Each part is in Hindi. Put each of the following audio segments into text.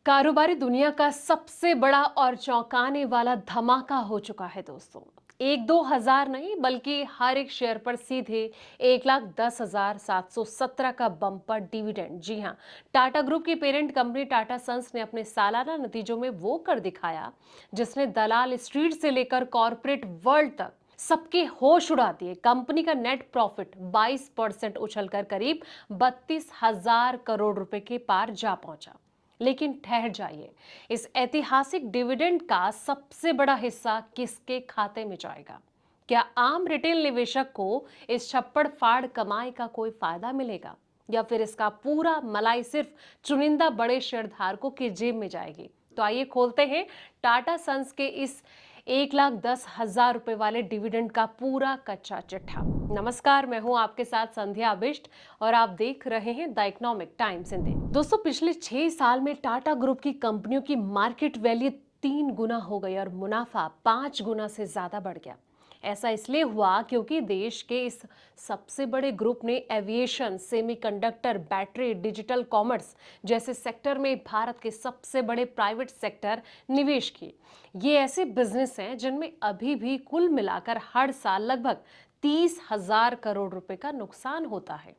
कारोबारी दुनिया का सबसे बड़ा और चौंकाने वाला धमाका हो चुका है दोस्तों। एक दो हजार नहीं बल्कि हर एक शेयर पर सीधे 1,10,717 का बम्पर डिविडेंड। जी हाँ, टाटा ग्रुप की पेरेंट कंपनी टाटा सन्स ने अपने सालाना नतीजों में वो कर दिखाया जिसने दलाल स्ट्रीट से लेकर कॉरपोरेट वर्ल्ड तक सबके होश उड़ा दिए। कंपनी का नेट प्रॉफिट 22% उछलकर करीब 32,000 करोड़ रुपए के पार जा पहुंचा। लेकिन ठहर जाइए, इस ऐतिहासिक डिविडेंड का सबसे बड़ा हिस्सा किसके खाते में जाएगा? क्या आम रिटेल निवेशक को इस छप्पड़ फाड़ कमाई का कोई फायदा मिलेगा, या फिर इसका पूरा मलाई सिर्फ चुनिंदा बड़े शेयरधारकों की जेब में जाएगी? तो आइए खोलते हैं टाटा सन्स के इस 1,10,000 रुपए वाले डिविडेंड का पूरा कच्चा चिट्ठा। नमस्कार, मैं हूं आपके साथ संध्या अबिष्ट और आप देख रहे हैं द इकोनॉमिक टाइम्स हिंदी। दोस्तों, पिछले 6 साल में टाटा ग्रुप की कंपनियों की मार्केट वैल्यू 3 गुना हो गई और मुनाफा 5 गुना से ज्यादा बढ़ गया। ऐसा इसलिए हुआ क्योंकि देश के इस सबसे बड़े ग्रुप ने aviation, semiconductor, battery, digital commerce जैसे सेक्टर में भारत के सबसे बड़े प्राइवेट सेक्टर निवेश किए। ये ऐसे बिजनेस हैं जिनमें अभी भी कुल मिलाकर हर साल लगभग 30,000 करोड़ रुपए का नुकसान होता है।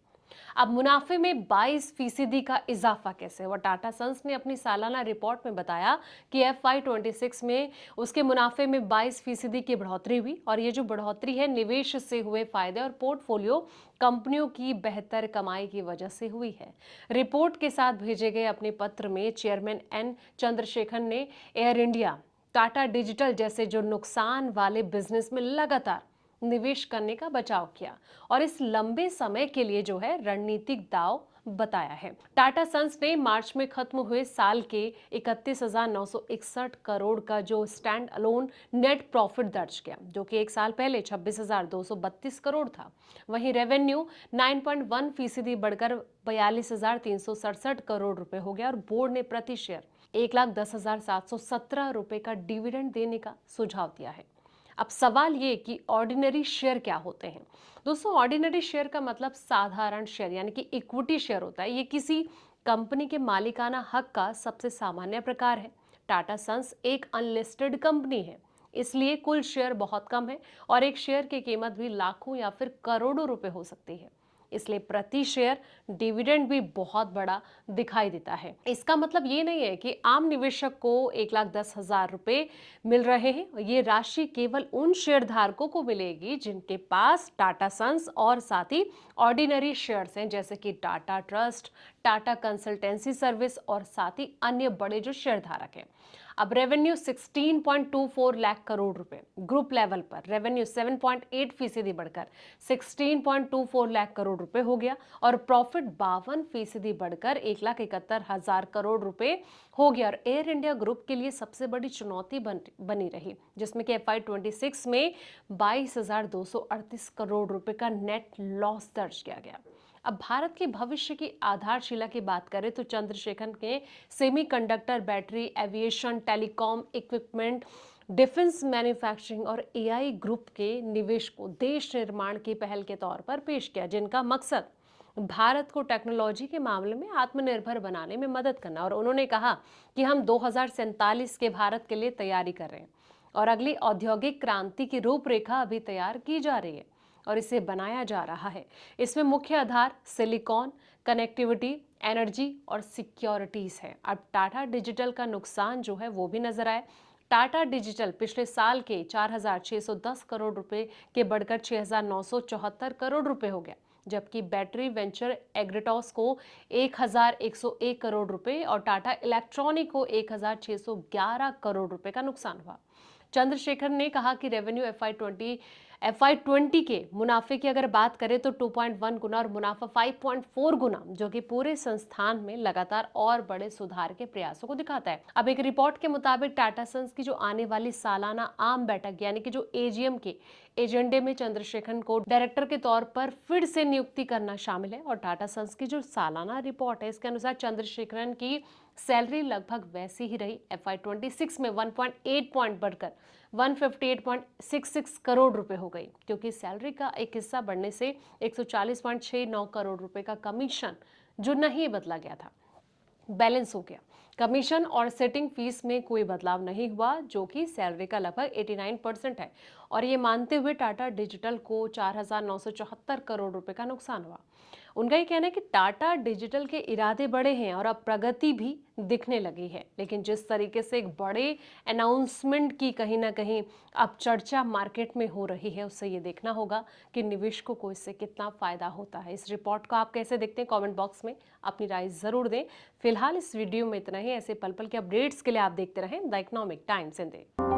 अब मुनाफे में 22% का इजाफा कैसे हुआ? टाटा सन्स ने अपनी सालाना रिपोर्ट में बताया कि FY26 में उसके मुनाफे में 22% की बढ़ोतरी हुई और ये जो बढ़ोतरी है निवेश से हुए फायदे और पोर्टफोलियो कंपनियों की बेहतर कमाई की वजह से हुई है। रिपोर्ट के साथ भेजे गए अपने पत्र में चेयरमैन एन चंद्रशेखरन ने एयर इंडिया, टाटा डिजिटल जैसे जो नुकसान वाले बिजनेस में लगातार निवेश करने का बचाव किया और इस लंबे समय के लिए जो है रणनीतिक दाव बताया है। टाटा सन्स ने मार्च में खत्म हुए साल के 31,961 करोड़ का जो स्टैंड अलोन नेट प्रॉफिट दर्ज किया, जो कि एक साल पहले 26,232 करोड़ था। वहीं रेवेन्यू 9.1% बढ़कर 42,367 करोड़ रुपए हो गया और बोर्ड ने प्रति शेयर 1,10,717 रुपए का डिविडेंड देने का सुझाव दिया है। अब सवाल ये कि ऑर्डिनरी शेयर क्या होते हैं? दोस्तों, ऑर्डिनरी शेयर का मतलब साधारण शेयर यानी कि इक्विटी शेयर होता है। ये किसी कंपनी के मालिकाना हक का सबसे सामान्य प्रकार है। टाटा सन्स एक अनलिस्टेड कंपनी है, इसलिए कुल शेयर बहुत कम है और एक शेयर की कीमत भी लाखों या फिर करोड़ों रुपए हो सकती है। इसलिए प्रति शेयर डिविडेंड भी बहुत बड़ा दिखाई देता है। इसका मतलब ये नहीं है कि आम निवेशक को 1,10,000 रुपए मिल रहे हैं। ये राशि केवल उन शेयरधारकों को मिलेगी जिनके पास टाटा सन्स और साथ ही ऑर्डिनरी शेयर्स हैं, जैसे कि Tata trust, Tata consultancy service और साथ ही अन्य बड़े जो शेयरधारक हैं। अब रेवेन्यू 16.24 लाख करोड़ रुपए, ग्रुप लेवल पर रेवेन्यू 7.8% बढ़कर 16.24 लाख करोड़ रुपए हो गया और प्रॉफिट 52% बढ़कर 1,71,000 करोड़ रुपए हो गया। और एयर इंडिया ग्रुप के लिए सबसे बड़ी चुनौती बनी रही, जिसमें कि FY26 में 22,238 करोड़ रुपए का नेट लॉस दर्ज किया गया। अब भारत के भविष्य की आधारशिला की बात करें तो चंद्रशेखर के semiconductor, battery, aviation, telecom equipment, defence manufacturing और AI ग्रुप के निवेश को देश निर्माण की पहल के तौर पर पेश किया, जिनका मकसद भारत को टेक्नोलॉजी के मामले में आत्मनिर्भर बनाने में मदद करना। और उन्होंने कहा कि हम 2047 के भारत के लिए तैयारी कर रहे हैं और अगली औद्योगिक क्रांति की रूपरेखा अभी तैयार की जा रही है और इसे बनाया जा रहा है। इसमें मुख्य आधार सिलिकॉन, कनेक्टिविटी, एनर्जी और सिक्योरिटीज है। अब टाटा डिजिटल का नुकसान जो है वो भी नजर आए। टाटा डिजिटल पिछले साल के 4,610 करोड़ रुपए के बढ़कर 6,974 करोड़ रुपए हो गया, जबकि बैटरी वेंचर एग्रीटॉस को 1,101 करोड़ रुपए और टाटा इलेक्ट्रॉनिक को 1,611 करोड़ रुपए का नुकसान हुआ। चंद्रशेखर ने कहा कि रेवेन्यू FY20 के मुनाफे की अगर बात करें तो 2.1 गुना और मुनाफा 5.4 गुना, जो कि पूरे संस्थान में लगातार और बड़े सुधार के प्रयासों को दिखाता है। अब एक रिपोर्ट के मुताबिक टाटा सन्स की जो आने वाली सालाना आम बैठक यानी कि जो AGM के एजेंडे में चंद्रशेखर को डायरेक्टर के तौर पर फिर से नियुक्ति करना शामिल है। और टाटा सन्स की जो सालाना रिपोर्ट है इसके अनुसार चंद्रशेखरन की सैलरी लगभग वैसी ही रही। FY26 में 1.8 पॉइंट बढ़कर 158.66 करोड़ रुपए हो गई, क्योंकि सैलरी का एक हिस्सा बढ़ने से 140.69 करोड़ रुपए का कमीशन जो नहीं बदला गया था। बैलेंस हो गया। कमीशन और सेटिंग फीस में कोई बदलाव नहीं हुआ, जो कि सैलरी का लगभग 89% है। और ये मानते हुए टाटा डिजिटल को 4,974 करोड़ रुपए का नुकसान हुआ। उनका ये कहना है कि टाटा डिजिटल के इरादे बड़े हैं और अब प्रगति भी दिखने लगी है, लेकिन जिस तरीके से एक बड़े अनाउंसमेंट की कहीं ना कहीं अब चर्चा मार्केट में हो रही है, उससे ये देखना होगा कि निवेशकों को इससे कितना फायदा होता है। इस रिपोर्ट को आप कैसे देखते हैं, कमेंट बॉक्स में अपनी राय जरूर दें। फिलहाल इस वीडियो में इतना ही। ऐसे पल पल के अपडेट्स के लिए आप देखते रहें द इकोनॉमिक टाइम्स हिंदी।